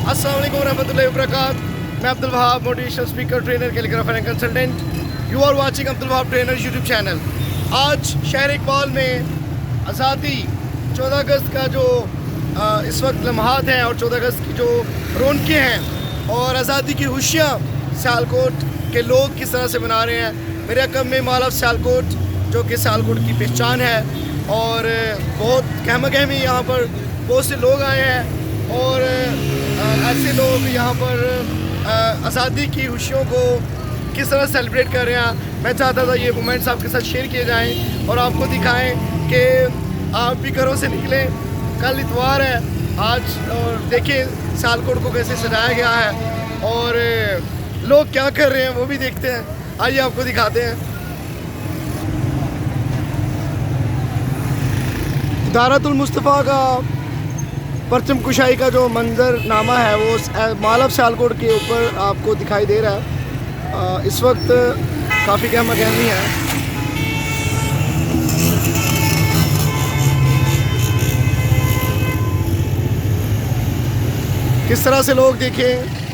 अस्सलाम वालेकुम रहमतुल्लाहि व बरकातहू। मैं Abdul Wahab, motivational speaker, trainer, calligrapher and consultant. You are watching Abdul Wahab trainer YouTube channel. आज शहर इकबाल में आज़ादी 14 अगस्त का जो इस वक्त लम्हात हैं और 14 अगस्त की जो रौनकें हैं और आज़ादी की खुशियाँ सियालकोट के लोग किस तरह से मना रहे हैं। मेरे अकब में मॉल ऑफ सियालकोट जो कि सियालकोट की पहचान है और बहुत गहमा गहमी यहाँ पर बहुत से लोग आए हैं और ऐसे लोग यहाँ पर आज़ादी की खुशियों को किस तरह सेलिब्रेट कर रहे हैं। मैं चाहता था ये मोमेंट्स आपके साथ शेयर किए जाएं और आपको दिखाएं कि आप भी घरों से निकलें। कल इतवार है आज और देखें सियालकोट को कैसे सजाया गया है और लोग क्या कर रहे हैं वो भी देखते हैं। आइए आपको दिखाते हैं। दारतुल मुस्तफ़ा का परचम कुशाई का जो मंजरनामा है वो मॉल ऑफ सियालकोट के ऊपर आपको दिखाई दे रहा है। इस वक्त काफ़ी गहमा गहमी है। किस तरह से लोग देखें